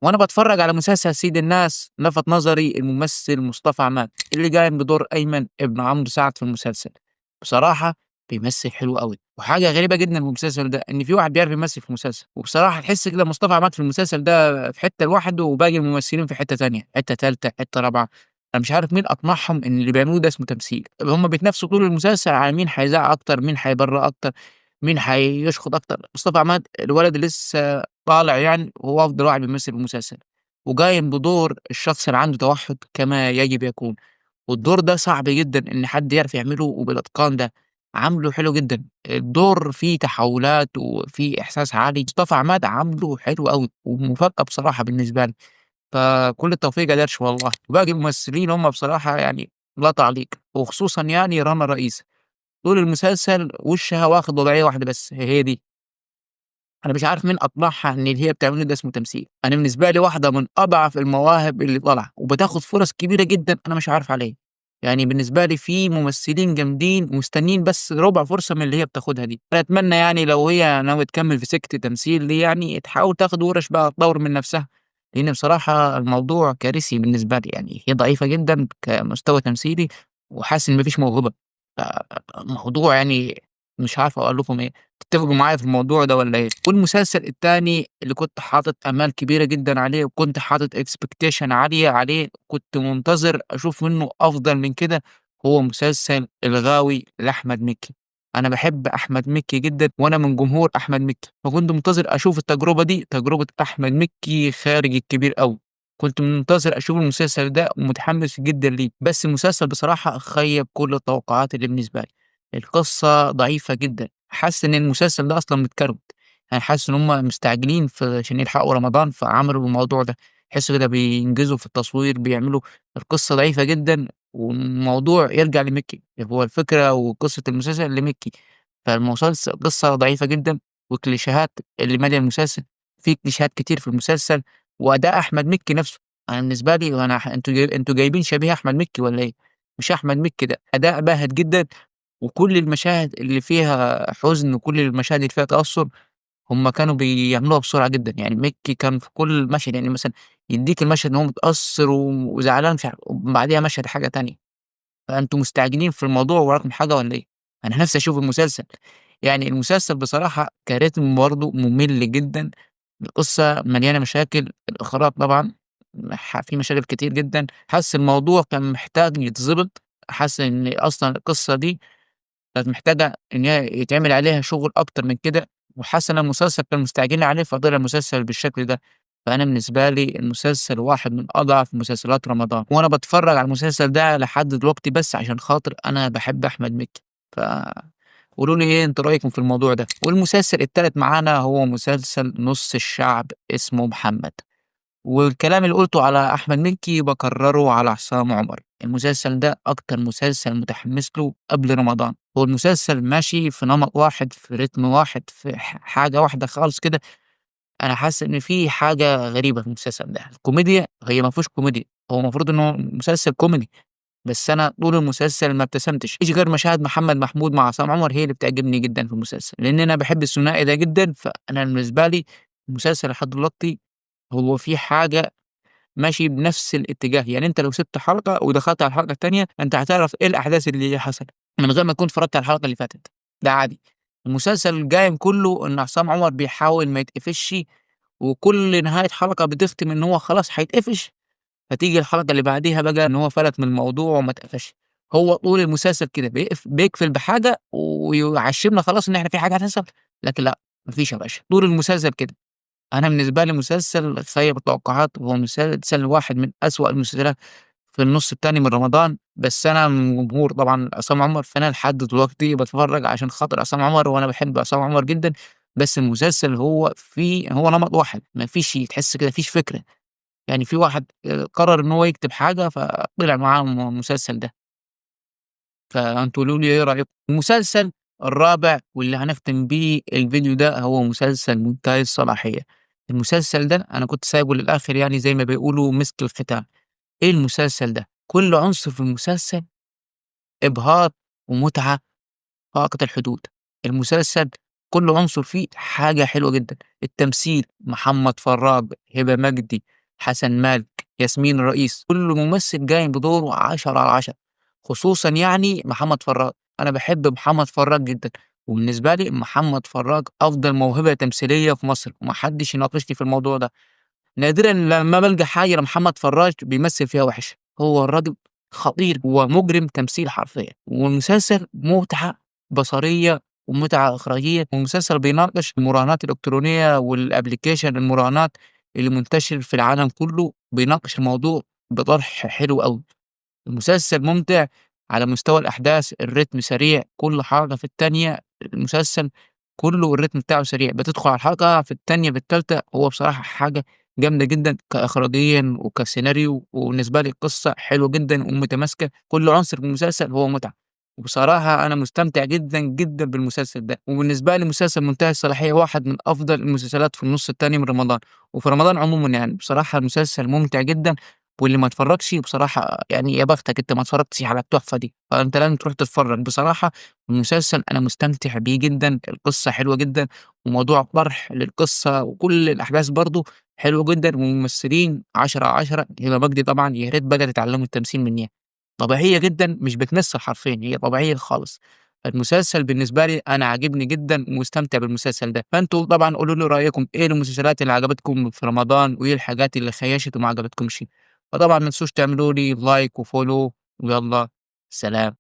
وأنا باتفرّج على مسلسل سيد الناس لَفَت نظري الممثل مصطفى عماد، اللي قايم بدور أيمن ابن عمرو سعد في المسلسل. بصراحة بيمثّل حلو أوي، وحاجة غريبة جدًا في المسلسل ده، إن في واحد بيعرف يمثّل في المسلسل، وبصراحة تحس كده مصطفى عماد في المسلسل ده في حتّة لوحده وباقي الممثلين في حتّة تانية، حتّة تالتة، حتّة رابعة. أنا مش عارف مين أقنعهم إن اللي بيعملوه ده اسمه تمثيل. هم بيتنافسوا طول المسلسل على مين هيزعّق أكتر، مين هيبرّق أكتر، مين هيشخط أكتر. مصطفى عماد الولد اللي لسه طالع يعني وهو أفضل واحد بيمثل في المسلسل، وقايم بدور الشخص اللي عنده توحُّد كما يجب يكون، والدور ده صعب جدًا إن حد يعرف يعمله وبالإتقان ده، عامله حلو جدًا. الدور فيه تحوّلات وفيه إحساس عالي، مصطفى عماد عامله حلو أوي ومفاجأة بصراحة بالنسبة لي. فكل التوفيق يا درش والله، وباقي الممثلين هم بصراحة يعني لا تعليق، وخصوصًا يعني رنا رئيس، طول المسلسل وشّها واخد وضعية واحدة بس هي دي. أنا مش عارف مين أقنعها إن اللي هي بتعمله ده اسمه تمثيل. أنا بالنسبة لي واحدة من أضعف المواهب اللي طالعة، وبتاخد فرص كبيرة جدًا أنا مش عارفها ليه. يعني بالنسبة لي في ممثلين جامدين ومستنيين بس ربع فرصة من اللي هي بتاخدها دي. أنا أتمنى يعني لو هي ناوية تكمّل في سكة التمثيل دي يعني تحاول تاخد وِرَش بقى تطوّر من نفسها، لإن بصراحة الموضوع كارثي بالنسبة لي. يعني هي ضعيفة جدًا كمستوى تمثيلي، وحاسس إن ما فيش موهبة. الموضوع يعني مش عارف أقول لكم إيه. تتفقوا معايا في الموضوع ده والّا إيه؟ والمسلسل التاني اللي كنت حاطط آمال كبيرة جدًا عليه، وكنت حاطط expectation عالية عليه، كنت منتظر أشوف منه أفضل من كده، هو مسلسل الغاوي لأحمد مكي. أنا باحب أحمد مكي جدًا، وأنا من جمهور أحمد مكي، فكنت منتظر أشوف التجربة دي، تجربة أحمد مكي خارج الكبير أوي. كنت منتظر أشوف المسلسل ده ومتحمس جدًا ليه، بس المسلسل بصراحة خيّب كل التوقعات اللي بالنسبة لي. القصة ضعيفة جدًا. حاسس إن المسلسل ده أصلًا متكروت، يعني حاسس إن هُم مستعجلين عشان يلحقوا رمضان فعملوا الموضوع ده. تحسّوا كده بينجزوا في التصوير، بيعملوا القصة ضعيفة جدًا والموضوع يرجع لمكي، هو الفكرة وقصة المسلسل لمكي. قصة ضعيفة جدًا وكليشيهات اللي مالية المسلسل، في كليشيهات كتير في المسلسل، وأداء أحمد مكي نفسه. أنا بالنسبة لي أنا أنتم جايبين شبيه أحمد مكي والّا إيه؟ مش أحمد مكي ده، أداء باهت جدًا، وكل المشاهد اللي فيها حزن وكل المشاهد اللي فيها تأثُّر هم كانوا بيعملوها بسرعة جدًا. يعني مكي كان في كل مشهد يعني مثلًا يدّيك المشهد إن هو متأثّر وزعلان مش عارف وبعديها مشهد حاجة تانية. فأنتم مستعجلين في الموضوع وراكم حاجة والّا إيه؟ أنا نفسي أشوف المسلسل. يعني المسلسل بصراحة كريتم برضه مُمِل جدًا، القصة مليانة مشاكل، الإخراج طبعًا في مشاكل كتير جدًا. حاسس الموضوع كان محتاج يتضبط، حاسس إن أصلًا القصة دي كانت محتاجة إن هي يتعمل عليها شغل أكتر من كده، وحاسس إن المسلسل كانوا مستعجلين عليه فطلع المسلسل بالشكل ده. فأنا بالنسبة لي المسلسل واحد من أضعف مسلسلات رمضان، وأنا باتفرّج على المسلسل ده لحد دلوقتي بس عشان خاطر أنا باحب أحمد مكي. قولوا لي إيه أنتم رأيكم في الموضوع ده؟ والمسلسل التالت معانا هو مسلسل نُص الشعب اسمه محمد. والكلام اللي قُلته على أحمد مكي باكرّره على عصام عمر. المسلسل ده أكتر مسلسل متحمّس له قبل رمضان. هو المسلسل ماشي في نمط واحد، في رتم واحد، في حاجة واحدة خالص كده. أنا حاسس إن في حاجة غريبة في المسلسل ده. الكوميديا هي ما فيهوش كوميديا، هو المفروض إن هو مسلسل كوميدي، بس أنا طول المسلسل ما ابتسمتش. ما فيش غير مشاهد محمد محمود مع عصام عمر هي اللي بتعجبني جدًا في المسلسل، لإن أنا باحب الثنائي ده جدًا. فأنا بالنسبة لي المسلسل لحد دلوقتي هو في حاجة ماشي بنفس الاتجاه. يعني أنت لو سِبت حلقة ودخلت على الحلقة التانية، أنت هتعرف إيه الأحداث اللي حصلت، من غير ما تكون اتفرّجت على الحلقة اللي فاتت، ده عادي. المسلسل قايم كلّه إن عصام عمر بيحاول ما يتقفشش، وكل نهاية حلقة بتختم إن هو خلاص هيتقفش، فتيجي الحلقة اللي بعديها بقى إن هو فلت من الموضوع وما اتقفش. هو طول المسلسل كده بيقفل بحاجة ويعشّمنا خلاص إن إحنا في حاجة هتحصل، لكن لأ، ما فيش يا باشا، طول المسلسل كده. أنا بالنسبة لي مسلسل خيّب التوقعات، هو مسلسل واحد من أسوأ المسلسلات في النُص التاني من رمضان. بس أنا من جمهور طبعًا عصام عمر، فأنا لحد دلوقتي باتفرّج عشان خاطر عصام عمر، وأنا باحب عصام عمر جدًا. بس المسلسل هو نمط واحد، ما فيش تحس كده ما فيش فكرة. يعني في واحد قرر إن هو يكتب حاجة فطلع معاه المسلسل ده. فأنتم قولوا لي إيه رأيكم؟ المسلسل الرابع واللي هنختم بيه الفيديو ده هو مسلسل منتهي الصلاحية. المسلسل ده أنا كنت سايبه للآخر يعني زي ما بيقولوا مسك الختام. إيه المسلسل ده؟ كل عنصر في المسلسل إبهار ومتعة فاقت الحدود. المسلسل كل عنصر فيه حاجة حلوة جدًا، التمثيل محمد فراج، هبة مجدي، حسن مالك، ياسمين رئيس، كل ممثل قايم بدوره 10 على 10، خصوصًا يعني محمد فراج، أنا باحب محمد فراج جدًا، وبالنسبة لي محمد فراج أفضل موهبة تمثيلية في مصر، وما حدش يناقشني في الموضوع ده. نادرًا لمّا بالقى حاجة لمحمد فراج بيمثّل فيها وِحِش، هو الراجل خطير، هو مُجرم تمثيل حرفيًا، والمسلسل مُتعة بصرية ومُتعة إخراجية، والمسلسل بيناقش المراهنات الإلكترونية والapplication المراهنات اللي منتشر في العالم كلّه، بيناقش الموضوع بطرح حلو أوي. المسلسل ممتع على مستوى الأحداث، الريتم سريع، كل حلقة في التانية المسلسل كله الريتم بتاعه سريع، بتدخل على الحلقة في التانية، في التالتة، هو بصراحة حاجة جامدة جدًا كإخراجيًا وكسيناريو، وبالنسبة لي القصة حلوة جدًا ومتماسكة، كل عنصر في المسلسل هو متعة، وبصراحة أنا مستمتع جدًا، جدًا بالمسلسل ده، وبالنسبة لي مسلسل منتهي الصلاحية واحد من أفضل المسلسلات في النُص التاني من رمضان، وفي رمضان عمومًا يعني، بصراحة المسلسل ممتع جدًا واللي ما اتفرّجش بصراحة يعني يا بختك أنت ما اتفرّجتش على التحفة دي، فأنت لازم تروح تتفرّج، بصراحة المسلسل أنا مستمتع بيه جدًا، القصة حلوة جدًا، وموضوع طرح للقصة وكل الأحداث برضه حلوة جدًا، والممثلين 10 على 10، هبة مجدي طبعًا يا ريت بقى تتعلموا التمثيل منيها، طبيعية جدًا مش بتمثل حرفيًا، هي طبيعية خالص، فالمسلسل بالنسبة لي أنا عاجبني جدًا ومستمتع بالمسلسل ده، فأنتم طبعًا قولوا لي رأيكم إيه المسلسلات اللي عجبتكم في رمضان، وإيه الحاجات اللي خيشت وما عجبتكمش؟ فطبعًا ما تنسوش تعملوا لي لايك وfollow ويالّا سلام.